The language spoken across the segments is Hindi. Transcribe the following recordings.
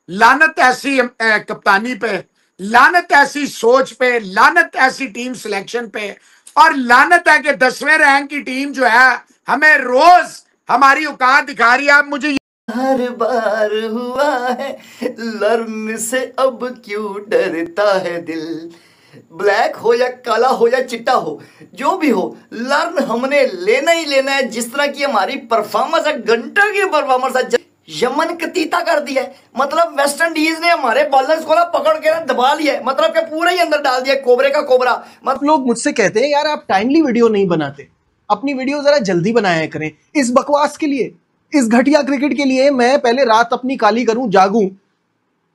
लानत ऐसी कप्तानी पे, लानत ऐसी सोच पे, लानत ऐसी टीम सिलेक्शन पे, और लानत है कि 10वें रैंक की टीम जो है हमें रोज हमारी औकात दिखा रही है। आप मुझे हर बार हुआ है लर्न से, अब क्यों डरता है दिल। ब्लैक हो या काला हो या चिट्टा हो, जो भी हो, लर्न हमने लेना ही लेना है। जिस तरह की हमारी परफॉर्मेंस है, घंटा की परफॉर्मेंस है, यमन कतीता कर दिया है। मतलब वेस्ट इंडीज ने हमारे बॉलर्स को ना पकड़ के ना दबा लिया है, मतलब कि पूरा ही अंदर डाल दिया कोबरे का कोबरा। मतलब लोग मुझसे कहते हैं यार आप टाइमली वीडियो नहीं बनाते, अपनी वीडियो जरा जल्दी बनाया करें। इस बकवास के लिए, इस घटिया क्रिकेट के लिए मैं पहले रात अपनी काली करूं, जागूं,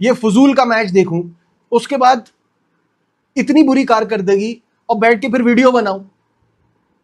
ये फजूल का मैच देखूं, उसके बाद इतनी बुरी कारकर्दगी और बैठ के फिर वीडियो बनाऊं।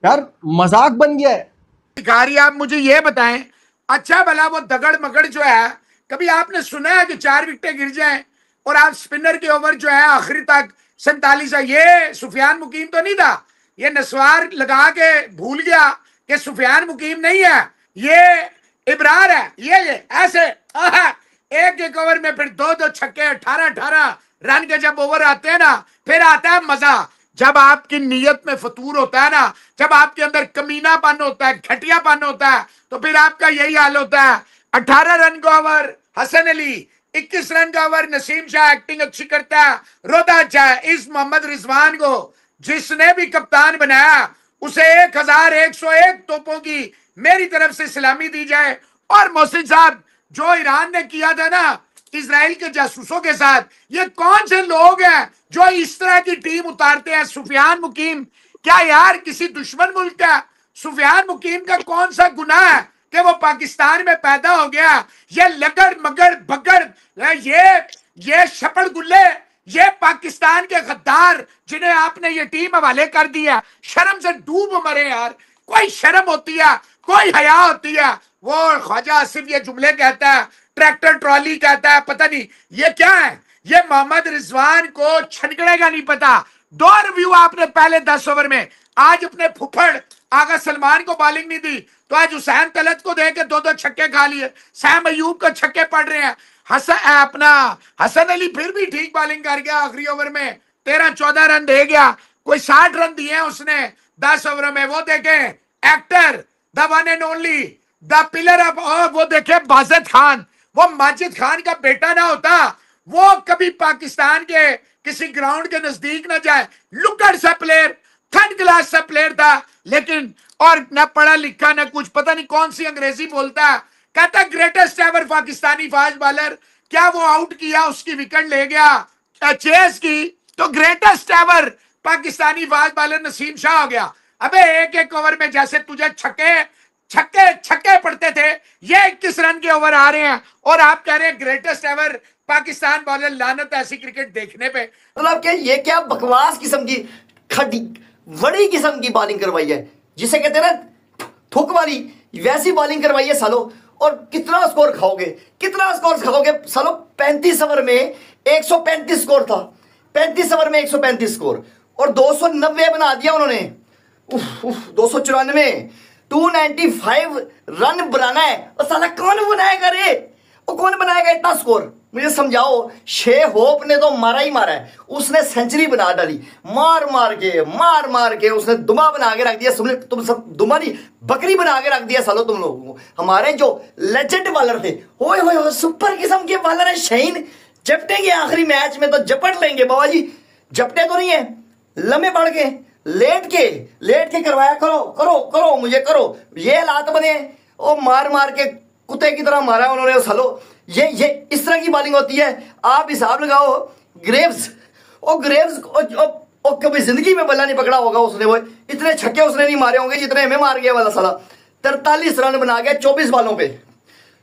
यार मजाक बन गया है। भिखारी, आप मुझे ये बताएं, अच्छा भला वो दगड़ मगड़ जो है, कभी आपने सुना है कि 4 विकेटें गिर जाएं और आप स्पिनर के ओवर जो है आखिरी तक 47 है? ये सुफियान मुकीम तो नहीं था, ये नस्वार लगा के भूल गया कि सुफियान मुकीम नहीं है, ये इब्रार है। ये ऐसे एक एक ओवर में फिर 2-2 छक्के, 18-18 रन के जब ओवर आते हैं ना, फिर आता है मजा। जब आपकी नीयत में फतूर होता है ना, जब आपके अंदर कमीनापन होता है, घटियापन होता है, तो फिर आपका यही हाल होता है। 18 रन का ओवर हसन अली, 21 रन का ओवर नसीम शाह, एक्टिंग अच्छी करता है, रोदा अच्छा है। इस मोहम्मद रिजवान को जिसने भी कप्तान बनाया उसे 1101 तोपों की मेरी तरफ से सलामी दी जाए। और मोहसिन साहब, जो ईरान ने किया था ना इजराइल के जासूसों के साथ, ये कौन से लोग हैं जो इस तरह की टीम उतारते हैं? सुफियान मुकीम क्या यार किसी दुश्मन मुल्क का? सुफियान मुकीम का कौन सा गुनाह है कि वो पाकिस्तान में पैदा हो गया? ये लगड़ मगड़ बगड़, ये शपड़ गुल्ले, ये पाकिस्तान के गद्दार जिन्हें आपने ये टीम हवाले कर दिया, शर्म से डूब मरे यार। कोई शर्म होती है, कोई हया होती है? वो ख्वाजा आसिफ ये जुमले कहता है, ट्रैक्टर ट्रॉली कहता है, पता नहीं ये क्या है। ये मोहम्मद रिजवान को छनकने का नहीं पता। 2 रिव्यू आपने पहले 10 ओवर में, आज अपने फुफड़ आगा सलमान को बॉलिंग नहीं दी, तो आज हुसैन तलत को दे के 2-2 छक्के खा लिए, सैम अयूब को छक्के पड़ रहे हैं। हसन अली फिर भी ठीक बॉलिंग कर गया, आखिरी ओवर में 13-14 रन दे गया। कोई 60 रन दिए उसने 10 ओवर में। वो देखे actor, the one and only, the pillar of, वो देखे बाजिद खान। वो माजिद खान का बेटा ना होता, वो कभी पाकिस्तान के किसी ग्राउंड के नजदीक ना जाए। लुकड़ सा प्लेयर, थर्ड क्लास सा प्लेयर था, लेकिन और न पढ़ा लिखा न कुछ, पता नहीं कौन सी अंग्रेजी बोलता है। कहता greatest ever Pakistani fast bowler. क्या वो आउट किया, उसकी विकेट ले गया चेस की, तो greatest ever Pakistani fast bowler Naseem Shah हो गया। अबे एक एक ओवर में जैसे तुझे छक्के छक्के छक्के पड़ते थे, ये 21 रन के ओवर आ रहे हैं और आप कह रहे हैं ग्रेटेस्ट एवर पाकिस्तान बॉलर। लानत ऐसी क्रिकेट देखने पे। मतलब क्या ये क्या बकवास किस्म की खड़ी बड़ी किस्म की बॉलिंग करवाई है, जिसे कहते हैं ना थुक वाली, वैसी बॉलिंग करवाई है सालो। और कितना स्कोर खाओगे, कितना स्कोर खाओगे सालो। 35 ओवर में 135 स्कोर था, 35 ओवर में 135 स्कोर, और 290 बना दिया उन्होंने। 294, 295 रन बनाना है, और साला कौन बनाएगा रे? वो कौन बनाएगा इतना स्कोर? मुझे समझाओ। शे होप ने तो मारा ही मारा है, उसने सेंचुरी बना डाली, मार मार के उसने दुमा बना के रख दिया। तुम सब दुमा नहीं, बकरी बना के रख दिया सालो तुम लोगों को। हमारे जो लेजेंड बॉलर थे, ओए होए सुपर किस्म के बॉलर है शाहीन, जपटेंगे आखिरी मैच में तो जपट लेंगे बाबा जी। जपटे तो नहीं है, लम्बे पड़ के लेट के करवाया करो करो करो मुझे करो, ये हालात बने। ओ मार के कुत्ते की तरह मारा उन्होंने सालो। ये इस तरह की बॉलिंग होती है। आप हिसाब लगाओ, ग्रेव्स कभी जिंदगी में बल्ला नहीं पकड़ा होगा उसने। वो इतने छक्के उसने नहीं मारे होंगे जितने हमें मार गया वाला साला। 43 रन बना गया 24 बॉलों पे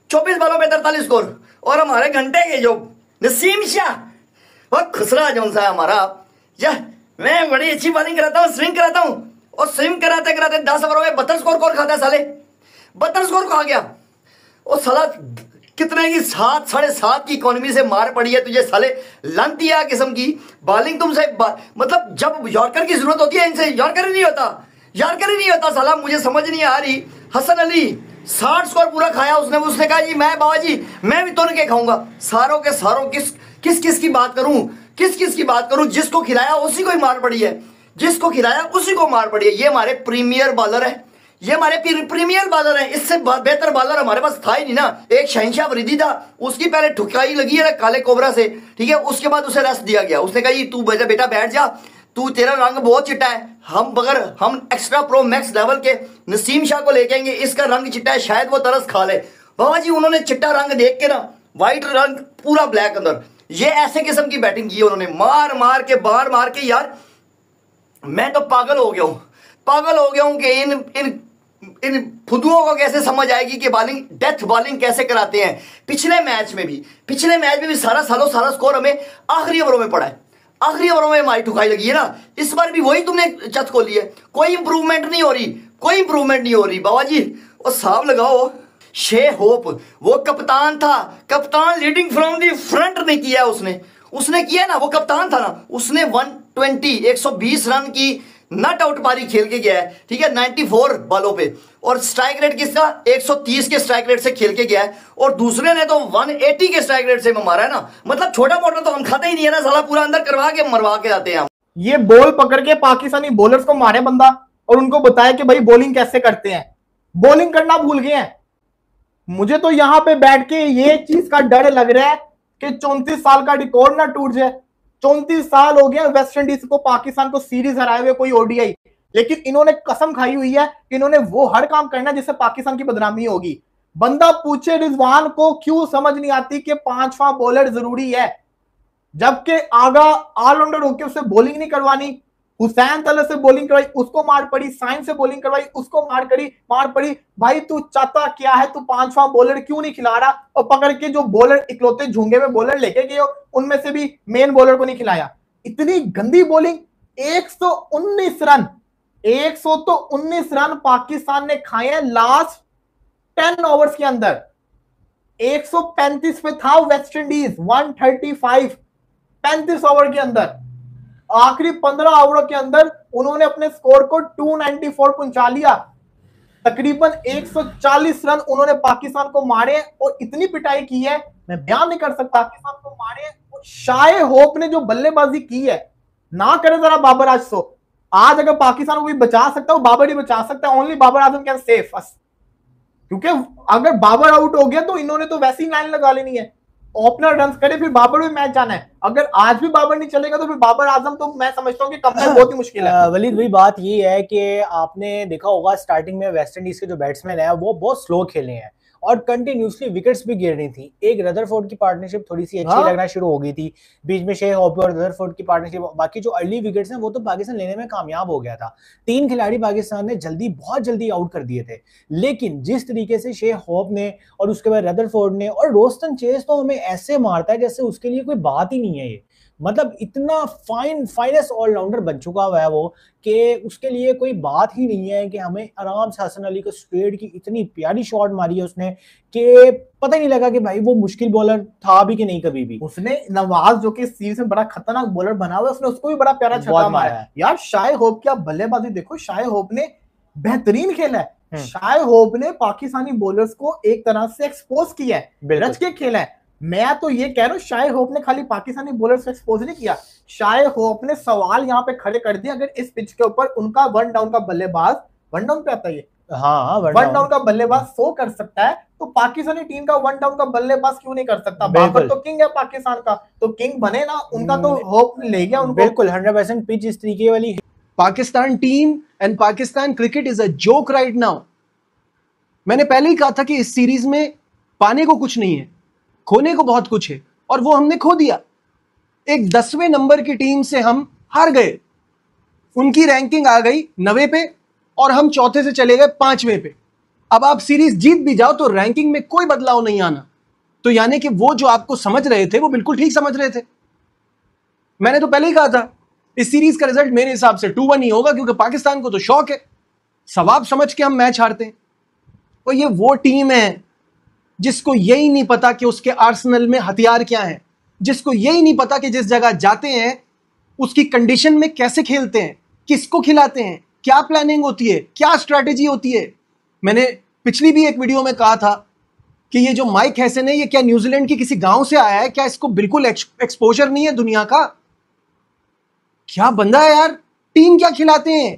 43 स्कोर। और हमारे घंटे के जो नसीम शाह, वह खुसरा जौन सा हमारा, मैं बड़ी अच्छी बॉलिंग कराता हूँ, स्विंग कराता हूँ, और स्विंग कराते 10 ओवरों में 72 स्कोर कौन खाता है साले? 72 स्कोर खा गया। और साला कितने की 7 साढ़े 7 की इकोनॉमी से मार पड़ी है तुझे साले। लंतिया किस्म की बॉलिंग तुमसे, मतलब जब यॉर्कर की जरूरत होती है इनसे यॉर्कर ही नहीं होता साला। मुझे समझ नहीं आ रही। हसन अली 60 स्कोर पूरा खाया उसने। उसने कहा जी मैं बाबा जी मैं भी तुन के खाऊंगा। सारों के सारों किस की बात करूं, किस की बात करूं। जिसको खिलाया उसी को ही मार पड़ी है, जिसको खिलाया उसी को मार पड़ी है। ये हमारे प्रीमियर बॉलर है, ये हमारे प्रीमियर बॉलर है। इससे बेहतर बॉलर हमारे पास था ही नहीं ना। एक शहनशाह अफरीदी था, उसकी पहले ठुकाई लगी है ना काले कोबरा से, ठीक है। उसके बाद उसे रेस्ट दिया गया। उसने कहा तू बेटा बैठ जा, तू तेरा रंग बहुत चिट्टा है। हम एक्स्ट्रा प्रो मैक्स लेवल के नसीम शाह को लेके आएंगे, इसका रंग चिट्टा है, शायद वो तरस खा ले। बाबा जी उन्होंने चिट्टा रंग देख के ना, व्हाइट रंग पूरा ब्लैक अंदर, ये ऐसे किस्म की बैटिंग की उन्होंने, मार मार के यार मैं तो पागल हो गया हूं कि इन फुदुओं को कैसे समझ आएगी कि डेथ बॉलिंग कैसे कराते हैं। पिछले मैच में भी सारा स्कोर हमें आखिरी ओवरों में पड़ा है। आखिरी ओवरों में हमारी ठुकाई लगी है ना। इस बार भी वही तुमने चत खोली है। कोई इंप्रूवमेंट नहीं हो रही बाबा जी। और साहब लगाओ, शे होप वो कप्तान था, कप्तान लीडिंग फ्रॉम दी फ्रंट नहीं किया उसने किया ना, वो कप्तान था ना। उसने 120 रन की नट आउट पारी खेल के गया है, ठीक है, 94 बॉलों पे। और स्ट्राइक रेट किसका 130 के स्ट्राइक रेट से खेल के गया है। और दूसरे ने तो 180 के स्ट्राइक रेट से मारा है ना। मतलब छोटा मोटा तो हम खाते ही नहीं है ना, साला पूरा अंदर करवा के मरवा के आते हैं हम। ये बॉल पकड़ के पाकिस्तानी बॉलर्स को मारे बंदा और उनको बताया कि भाई बॉलिंग कैसे करते हैं। बॉलिंग करना भूल गए हैं। मुझे तो यहां पे बैठ के ये चीज का डर लग रहा है कि 34 साल का रिकॉर्ड ना टूट जाए। 34 साल हो गया वेस्ट इंडीज को, पाकिस्तान को सीरीज हराए हुए, कोई ओडीआई, लेकिन इन्होंने कसम खाई हुई है कि इन्होंने वो हर काम करना है जिससे पाकिस्तान की बदनामी होगी। बंदा पूछे रिजवान को क्यों समझ नहीं आती कि 5वां बॉलर जरूरी है, जबकि आगा ऑलराउंडर होकर उससे बॉलिंग नहीं करवानी। हुसैन तलत से बॉलिंग करवाई, उसको मार पड़ी। साइंस से बॉलिंग करवाई, उसको मार पड़ी। भाई तू चाहता क्या है? तू 5वां बॉलर क्यों नहीं खिला रहा? और पकड़ के जो बॉलर इकलौते झुंगे में बॉलर लेके गए हो, उनमें से भी मेन बॉलर को नहीं खिलाया। इतनी गंदी बॉलिंग। 119 रन पाकिस्तान ने खाए हैं लास्ट 10 ओवर्स के अंदर। 135 पे था वेस्ट इंडीज, 135 35 ओवर के अंदर। आखिरी 15 ओवरों के अंदर उन्होंने अपने स्कोर को 294 पहुंचा लिया। तकरीबन 140 रन उन्होंने पाकिस्तान को मारे और इतनी पिटाई की है मैं बयान नहीं कर सकता। पाकिस्तान को मारे और शाए होप ने जो बल्लेबाजी की है, ना करे जरा बाबर आजम। आज अगर पाकिस्तान को कोई बचा सकता है वो बाबर ही बचा सकता है। Only Babar Azam can save us, क्योंकि अगर बाबर आउट हो गया तो इन्होंने तो वैसी लाइन लगा लेनी है। ओपनर रन करे फिर बाबर भी मैच जाना है। अगर आज भी बाबर नहीं चलेगा तो फिर बाबर आजम तो मैं समझता हूँ कि कम बहुत ही मुश्किल है। वलीद भाई बात ये है कि आपने देखा होगा स्टार्टिंग में वेस्ट इंडीज के जो बैट्समैन है वो बहुत स्लो खेले हैं और कंटिन्यूसली विकेट्स भी गिर रही थी। एक रदरफोर्ड की पार्टनरशिप थोड़ी सी अच्छी लगना शुरू हो गई थी, बीच में शेख होप और रदरफोर्ड की पार्टनरशिप। बाकी जो अर्ली विकेट्स हैं वो तो पाकिस्तान लेने में कामयाब हो गया था। 3 खिलाड़ी पाकिस्तान ने बहुत जल्दी आउट कर दिए थे। लेकिन जिस तरीके से शेख होप ने और उसके बाद रदरफोर्ड ने, और रोस्टन चेस तो हमें ऐसे मारता है जैसे उसके लिए कोई बात ही नहीं है। ये मतलब इतना फाइनेस्ट ऑलराउंडर बन चुका हुआ है वो कि उसके लिए कोई बात ही नहीं है कि हमें आराम से हसन अली को स्ट्रेट की इतनी प्यारी शॉट मारी है उसने कि पता ही नहीं लगा कि भाई वो मुश्किल बॉलर था भी कि नहीं। कभी भी उसने नवाज जो कि सीरीज में बड़ा खतरनाक बॉलर बना हुआ है, उसने उसको भी बड़ा प्यारा छक्का मारा है। यार शाए होप की बल्लेबाजी देखो, शाए होप ने बेहतरीन खेला है। शाए होप ने पाकिस्तानी बॉलर्स को एक तरह से एक्सपोज किया है, रच के खेला है। मैं तो ये कह रहा हूँ शाए होप ने खाली पाकिस्तानी बॉलर्स को एक्सपोज नहीं किया, शाए होप ने सवाल यहाँ पे खड़े कर दिए। अगर इस पिच के ऊपर उनका 1 डाउन का बल्लेबाज 1 डाउन पे आता है, हाँ 1 डाउन का बल्लेबाज 100 कर सकता है, तो पाकिस्तानी टीम का 1 डाउन का बल्लेबाज क्यों नहीं कर सकता? बाबर तो किंग है पाकिस्तान का, तो किंग बने ना। उनका तो होप ले गया उनको। बिल्कुल 100% पिच इस तरीके वाली। Pakistan team and Pakistan cricket is a joke right now. मैंने पहले ही कहा था कि इस सीरीज में पाने को कुछ नहीं है, खोने को बहुत कुछ है, और वो हमने खो दिया। एक 10वें नंबर की टीम से हम हार गए। उनकी रैंकिंग आ गई 90 पे और हम चौथे से चले गए 5वें पे। अब आप सीरीज जीत भी जाओ तो रैंकिंग में कोई बदलाव नहीं आना। तो यानी कि वो जो आपको समझ रहे थे वो बिल्कुल ठीक समझ रहे थे। मैंने तो पहले ही कहा था इस सीरीज का रिजल्ट मेरे हिसाब से 2-1 ही होगा, क्योंकि पाकिस्तान को तो शौक है, सवाब समझ के हम मैच हारते हैं। और ये वो टीम है जिसको यही नहीं पता कि उसके आर्सेनल में हथियार क्या है, जिसको यही नहीं पता कि जिस जगह जाते हैं उसकी कंडीशन में कैसे खेलते हैं, किसको खिलाते हैं, क्या प्लानिंग होती है, क्या स्ट्रैटेजी होती है। मैंने पिछली भी एक वीडियो में कहा था कि ये जो माइक हैसन है, ये क्या न्यूजीलैंड की किसी गांव से आया है क्या? इसको बिल्कुल एक्सपोजर नहीं है दुनिया का। क्या बंदा है यार, टीम क्या खिलाते हैं।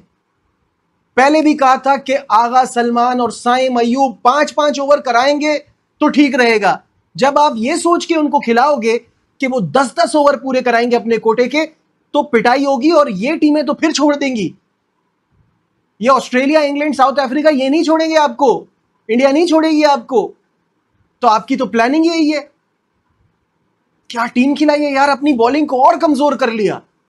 पहले भी कहा था कि आगा सलमान और साइम अयूब 5-5 ओवर कराएंगे तो ठीक रहेगा। जब आप ये सोच के उनको खिलाओगे कि वो 10-10 ओवर पूरे कराएंगे अपने कोटे के, तो पिटाई होगी और ये टीमें तो फिर छोड़ देंगी। ये ऑस्ट्रेलिया, इंग्लैंड, साउथ अफ्रीका ये नहीं छोड़ेंगे आपको, इंडिया नहीं छोड़ेगी आपको। तो आपकी तो प्लानिंग यही है। क्या टीम खिलाई है यार, अपनी बॉलिंग को और कमजोर कर लिया।